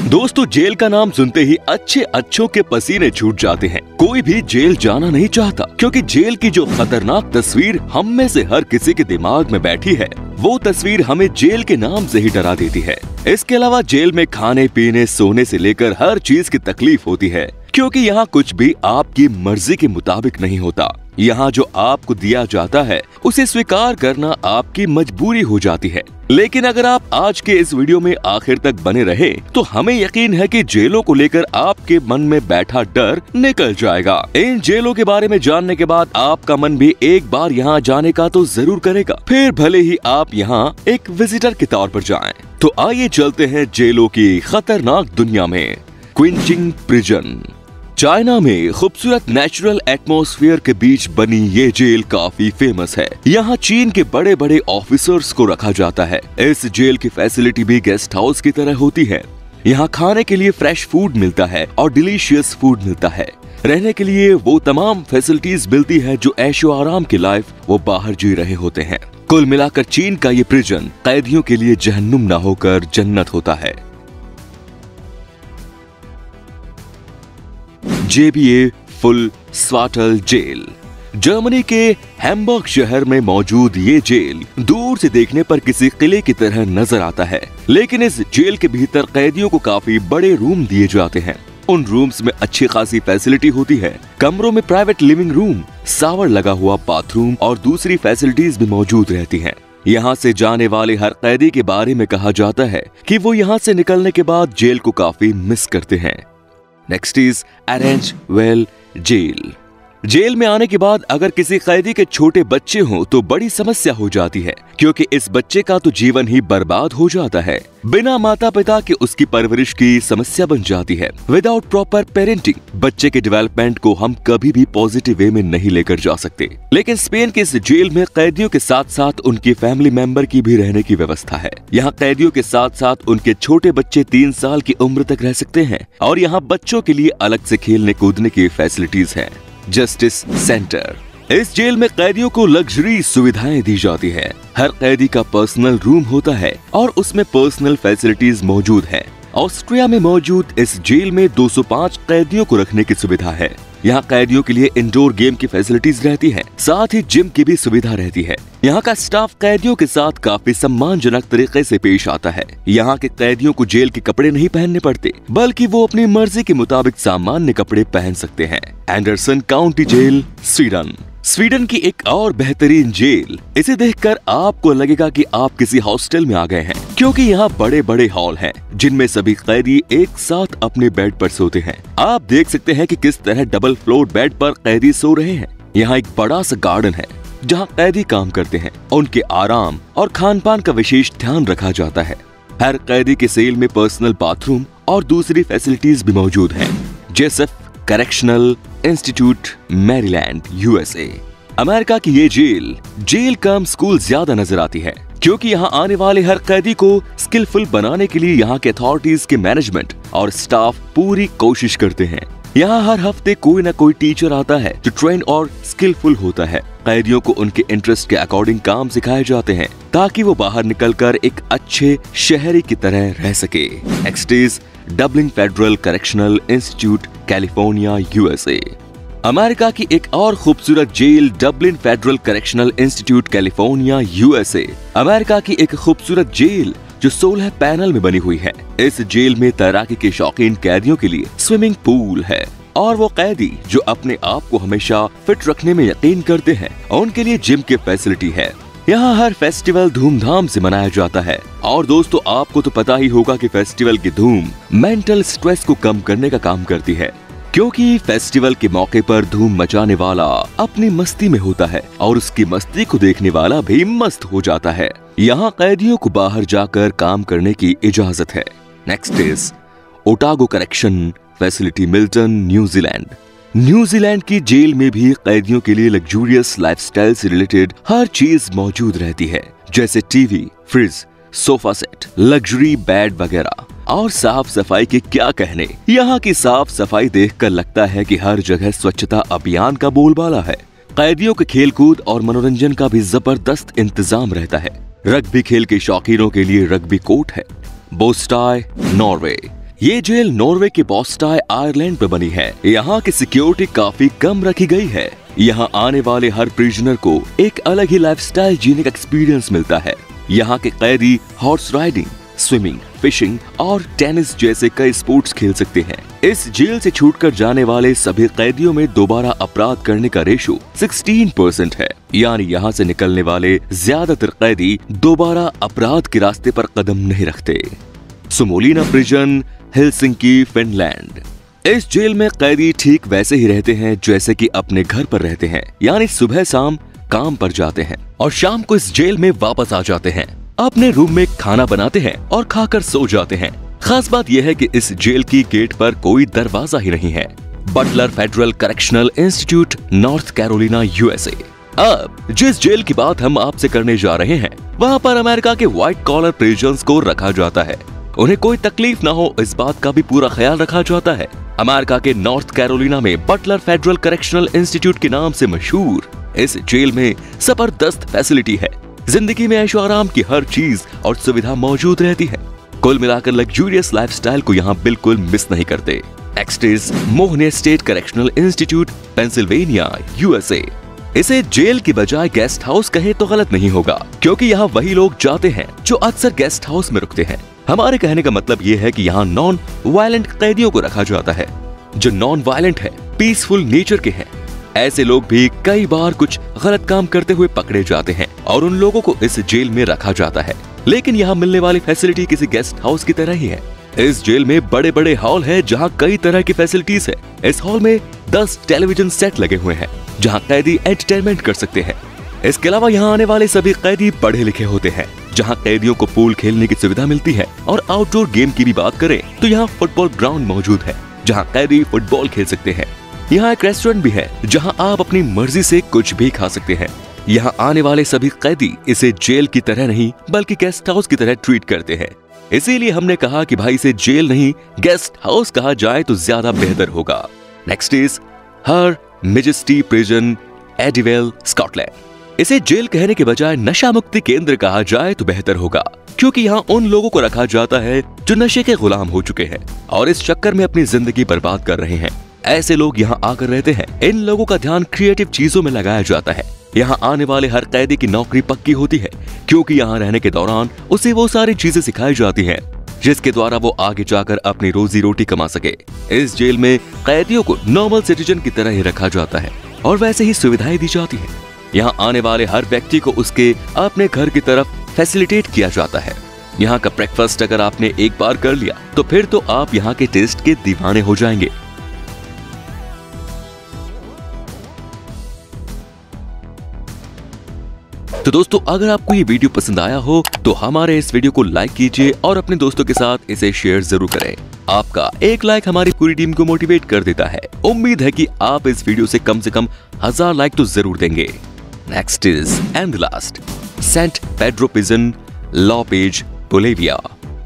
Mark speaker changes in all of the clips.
Speaker 1: दोस्तों, जेल का नाम सुनते ही अच्छों के पसीने छूट जाते हैं। कोई भी जेल जाना नहीं चाहता, क्योंकि जेल की जो खतरनाक तस्वीर हम में से हर किसी के दिमाग में बैठी है, वो तस्वीर हमें जेल के नाम से ही डरा देती है। इसके अलावा जेल में खाने पीने सोने से लेकर हर चीज की तकलीफ होती है, क्योंकि यहाँ कुछ भी आपकी मर्जी के मुताबिक नहीं होता। यहाँ जो आपको दिया जाता है उसे स्वीकार करना आपकी मजबूरी हो जाती है। लेकिन अगर आप आज के इस वीडियो में आखिर तक बने रहे तो हमें यकीन है कि जेलों को लेकर आपके मन में बैठा डर निकल जाएगा। इन जेलों के बारे में जानने के बाद आपका मन भी एक बार यहाँ जाने का तो जरूर करेगा, फिर भले ही आप यहाँ एक विजिटर के तौर पर जाएं। तो आइए चलते हैं जेलों की खतरनाक दुनिया में। Quenching prison. चाइना में खूबसूरत नेचुरल एटमॉस्फेयर के बीच बनी ये जेल काफी फेमस है। यहाँ चीन के बड़े बड़े ऑफिसर्स को रखा जाता है। इस जेल की फैसिलिटी भी गेस्ट हाउस की तरह होती है। यहाँ खाने के लिए फ्रेश फूड मिलता है और डिलीशियस फूड मिलता है। रहने के लिए वो तमाम फैसिलिटीज मिलती है जो ऐशो आराम की लाइफ वो बाहर जी रहे होते हैं। कुल मिलाकर चीन का ये प्रिजन कैदियों के लिए जहन्नुम न होकर जन्नत होता है। JBA फुल स्वाटल जेल। जर्मनी के हैम्बर्ग शहर में मौजूद ये जेल दूर से देखने पर किसी किले की तरह नजर आता है, लेकिन इस जेल के भीतर कैदियों को काफी बड़े रूम दिए जाते हैं। उन रूम्स में अच्छी खासी फैसिलिटी होती है। कमरों में प्राइवेट लिविंग रूम, शावर लगा हुआ बाथरूम और दूसरी फैसिलिटीज भी मौजूद रहती हैं। यहाँ से जाने वाले हर कैदी के बारे में कहा जाता है कि वो यहाँ से निकलने के बाद जेल को काफी मिस करते हैं। Next is Arendal jail. Jail में आने के बाद अगर किसी कैदी के छोटे बच्चे हों तो बड़ी समस्या हो जाती है, क्योंकि इस बच्चे का तो जीवन ही बर्बाद हो जाता है। बिना माता पिता के उसकी परवरिश की समस्या बन जाती है। विदाउट प्रॉपर पेरेंटिंग बच्चे के डेवलपमेंट को हम कभी भी पॉजिटिव वे में नहीं लेकर जा सकते। लेकिन स्पेन के इस जेल में कैदियों के साथ साथ उनकी फैमिली मेंबर की भी रहने की व्यवस्था है। यहाँ कैदियों के साथ साथ उनके छोटे बच्चे 3 साल की उम्र तक रह सकते हैं और यहाँ बच्चों के लिए अलग से खेलने कूदने की फैसिलिटीज है। Justice centre. इस जेल में कैदियों को लग्जरी सुविधाएं दी जाती है। हर कैदी का पर्सनल रूम होता है और उसमें पर्सनल फैसिलिटीज मौजूद है। ऑस्ट्रिया में मौजूद इस जेल में 205 कैदियों को रखने की सुविधा है। यहाँ कैदियों के लिए इंडोर गेम की फैसिलिटीज रहती है, साथ ही जिम की भी सुविधा रहती है। यहाँ का स्टाफ कैदियों के साथ काफी सम्मानजनक तरीके से पेश आता है। यहाँ के कैदियों को जेल के कपड़े नहीं पहनने पड़ते, बल्कि वो अपनी मर्जी के मुताबिक सामान्य कपड़े पहन सकते हैं। Anderson county jail, Sweden. Sweden की एक और बेहतरीन जेल। इसे देखकर आपको लगेगा कि आप किसी हॉस्टल में आ गए हैं, क्योंकि यहाँ बड़े बड़े हॉल हैं, जिनमें सभी कैदी एक साथ अपने बेड पर सोते हैं। आप देख सकते हैं कि किस तरह डबल फ्लोर बेड पर कैदी सो रहे हैं। यहाँ एक बड़ा सा गार्डन है जहाँ कैदी काम करते हैं। उनके आराम और खान पान का विशेष ध्यान रखा जाता है। हर कैदी के सेल में पर्सनल बाथरूम और दूसरी फैसिलिटीज भी मौजूद हैं। Jessup correctional institute, Maryland, USA। America की ये जेल कम स्कूल ज्यादा नजर आती है, क्योंकि यहाँ आने वाले हर कैदी को स्किलफुल बनाने के लिए यहाँ के अथॉरिटीज के मैनेजमेंट और स्टाफ पूरी कोशिश करते हैं। यहाँ हर हफ्ते कोई न कोई टीचर आता है जो ट्रेन और स्किलफुल होता है। कैदियों को उनके इंटरेस्ट के अकॉर्डिंग काम सिखाए जाते हैं, ताकि वो बाहर निकलकर एक अच्छे शहरी की तरह रह सके। Next is Dublin federal correctional institute, California, USA। America की एक और खूबसूरत jail Dublin federal correctional institute, California, USA। America की एक खूबसूरत जेल जो 16 पैनल में बनी हुई है। इस जेल में तैराकी के शौकीन कैदियों के लिए स्विमिंग पूल है, और वो कैदी जो अपने आप को हमेशा फिट रखने में यकीन करते हैं, उनके लिए जिम की फैसिलिटी है। यहाँ हर फेस्टिवल धूमधाम से मनाया जाता है। और दोस्तों, आपको तो पता ही होगा कि फेस्टिवल की धूम मेंटल स्ट्रेस को कम करने का काम करती है, क्योंकि फेस्टिवल के मौके पर धूम मचाने वाला अपनी मस्ती में होता है और उसकी मस्ती को देखने वाला भी मस्त हो जाता है। यहाँ कैदियों को बाहर जाकर काम करने की इजाजत है। Next is Otago correction facility, Milton, New Zealand. New Zealand की जेल में भी कैदियों के लिए लग्जूरियस लाइफस्टाइल से रिलेटेड हर चीज मौजूद रहती है, जैसे TV, fridge, sofa set, luxury bed वगैरह। और साफ सफाई के क्या कहने। यहाँ की साफ सफाई देखकर लगता है कि हर जगह स्वच्छता अभियान का बोलबाला है। कैदियों के खेलकूद और मनोरंजन का भी जबरदस्त इंतजाम रहता है। रग्बी खेल के शौकीनों के लिए रग्बी कोर्ट है। बोस्टाय, नॉर्वे। ये जेल नॉर्वे के बॉस्टाय आयरलैंड पे बनी है। यहाँ की सिक्योरिटी काफी कम रखी गई है। यहाँ आने वाले हर प्रिजनर को एक अलग ही लाइफस्टाइल जीने का एक्सपीरियंस मिलता है। यहाँ के कैदी हॉर्स राइडिंग, स्विमिंग, फिशिंग और टेनिस जैसे कई स्पोर्ट्स खेल सकते हैं। इस जेल से छूटकर जाने वाले सभी कैदियों में दोबारा अपराध करने का रेशो 16% है। यानी यहाँ से निकलने वाले ज्यादातर कैदी दोबारा अपराध के रास्ते पर कदम नहीं रखते। सुमोलिना प्रिजन, हेलसिंकी, फिनलैंड। इस जेल में कैदी ठीक वैसे ही रहते हैं जैसे कि अपने घर पर रहते हैं। यानी सुबह शाम काम पर जाते हैं और शाम को इस जेल में वापस आ जाते हैं। अपने रूम में खाना बनाते हैं और खाकर सो जाते हैं। खास बात यह है कि इस जेल की गेट पर कोई दरवाजा ही नहीं है। Butler federal correctional institute, North Carolina, USA. अब जिस जेल की बात हम आपसे करने जा रहे हैं, वहाँ पर अमेरिका के व्हाइट कॉलर प्रिजनर्स को रखा जाता है। उन्हें कोई तकलीफ न हो इस बात का भी पूरा ख्याल रखा जाता है। अमेरिका के नॉर्थ कैरोलिना में बटलर फेडरल करेक्शनल इंस्टीट्यूट के नाम से मशहूर इस जेल में जबरदस्त फैसिलिटी है। जिंदगी में ऐशो आराम की हर चीज और सुविधा मौजूद रहती है। कुल मिलाकर लग्जूरियस लाइफस्टाइल को यहाँ बिल्कुल मिस नहीं करते। नेक्स्ट इज मोहने state correctional institute, Pennsylvania, USA. इसे जेल की बजाय गेस्ट हाउस कहे तो गलत नहीं होगा, क्योंकि यहाँ वही लोग जाते हैं जो अक्सर गेस्ट हाउस में रुकते हैं। हमारे कहने का मतलब ये है कि यहाँ नॉन वायलेंट कैदियों को रखा जाता है, जो नॉन वायलेंट है, पीसफुल नेचर के हैं। ऐसे लोग भी कई बार कुछ गलत काम करते हुए पकड़े जाते हैं और उन लोगों को इस जेल में रखा जाता है। लेकिन यहाँ मिलने वाली फैसिलिटी किसी गेस्ट हाउस की तरह ही है। इस जेल में बड़े बड़े हॉल है जहाँ कई तरह की फैसिलिटीज है। इस हॉल में 10 टेलीविजन सेट लगे हुए हैं जहाँ कैदी एंटरटेनमेंट कर सकते हैं। इसके अलावा यहाँ आने वाले सभी कैदी पढ़े लिखे होते हैं, जहाँ कैदियों को पूल खेलने की सुविधा मिलती है। और आउटडोर गेम की भी बात करें तो यहाँ फुटबॉल ग्राउंड मौजूद है जहाँ कैदी फुटबॉल खेल सकते हैं। यहाँ एक रेस्टोरेंट भी है जहाँ आप अपनी मर्जी से कुछ भी खा सकते हैं। यहाँ आने वाले सभी कैदी इसे जेल की तरह नहीं बल्कि गेस्ट हाउस की तरह ट्रीट करते हैं। इसीलिए हमने कहा कि भाई इसे जेल नहीं गेस्ट हाउस कहा जाए तो ज्यादा बेहतर होगा। Next is her majesty prison, Addiewell, Scotland. इसे जेल कहने के बजाय नशा मुक्ति केंद्र कहा जाए तो बेहतर होगा, क्योंकि यहाँ उन लोगों को रखा जाता है जो नशे के गुलाम हो चुके हैं और इस चक्कर में अपनी जिंदगी बर्बाद कर रहे हैं। ऐसे लोग यहाँ आकर रहते हैं। इन लोगों का ध्यान क्रिएटिव चीजों में लगाया जाता है। यहाँ आने वाले हर कैदी की नौकरी पक्की होती है, क्योंकि यहाँ रहने के दौरान उसे वो सारी चीजें सिखाई जाती हैं जिसके द्वारा वो आगे जाकर अपनी रोजी रोटी कमा सके। इस जेल में कैदियों को नॉर्मल सिटीजन की तरह ही रखा जाता है और वैसे ही सुविधाएं दी जाती है। यहाँ आने वाले हर व्यक्ति को उसके अपने घर की तरफ फैसिलिटेट किया जाता है। यहाँ का ब्रेकफास्ट अगर आपने एक बार कर लिया तो फिर तो आप यहाँ के टेस्ट के दीवाने हो जाएंगे। तो दोस्तों, अगर आपको ये वीडियो पसंद आया हो तो हमारे इस वीडियो को लाइक कीजिए और अपने दोस्तों के साथ इसे शेयर जरूर करें। आपका एक लाइक हमारी पूरी टीम को मोटिवेट कर देता है। उम्मीद है कि आप इस वीडियो से कम 1000 लाइक तो जरूर देंगे। Next is and last, San Pedro prison, La Paz, Bolivia.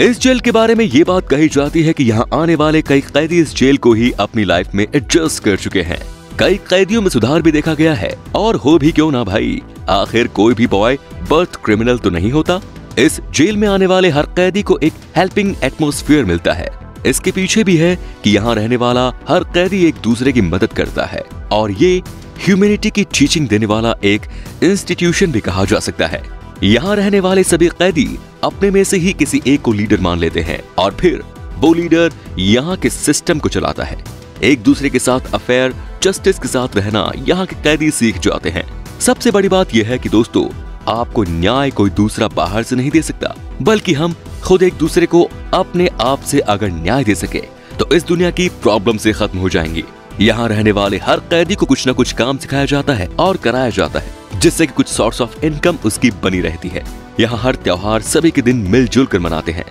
Speaker 1: इस जेल के बारे में ये बात कही जाती है कि यहाँ आने वाले कई कैदी इस जेल को ही अपनी लाइफ में एडजस्ट कर चुके हैं। कई कैदियों में सुधार भी देखा गया है, और हो भी क्यों ना भाई, आखिर कोई भी बॉय बर्थ क्रिमिनल तो नहीं होता। इस जेल में आने वाले हर कैदी को एक हेल्पिंग एटमॉस्फेयर मिलता है। इसके पीछे भी है कि यहाँ रहने वाला हर कैदी एक दूसरे की मदद करता है, और ये ह्यूमैनिटी की टीचिंग देने वाला एक इंस्टीट्यूशन भी कहा जा सकता है। यहाँ रहने वाले सभी कैदी अपने में से ही किसी एक को लीडर मान लेते हैं, और फिर वो लीडर यहाँ के सिस्टम को चलाता है। एक दूसरे के साथ अफेयर, जस्टिस के साथ रहना यहाँ के कैदी सीख जाते हैं। सबसे बड़ी बात यह है कि दोस्तों, आपको न्याय कोई दूसरा बाहर से नहीं दे सकता, बल्कि हम खुद एक दूसरे को अपने आप से अगर न्याय दे सके तो इस दुनिया की प्रॉब्लम से खत्म हो जाएंगी। यहाँ रहने वाले हर कैदी को कुछ न कुछ काम सिखाया जाता है और कराया जाता है, जिससे कि कुछ सोर्स ऑफ इनकम उसकी बनी रहती है। यहाँ हर त्योहार सभी के दिन मिलजुल कर मनाते हैं।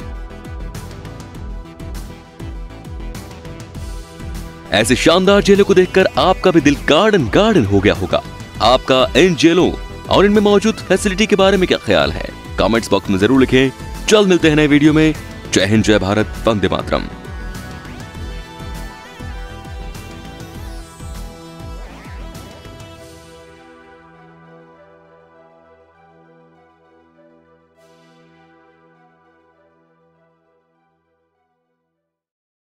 Speaker 1: ऐसे शानदार जेलों को देखकर आपका भी दिल गार्डन गार्डन हो गया होगा। आपका इन जेलों और इनमें मौजूद फैसिलिटी के बारे में क्या ख्याल है? कमेंट्स बॉक्स में जरूर लिखें। जल्द मिलते हैं नए वीडियो में। जय हिंद, जय भारत, वंदे मातरम।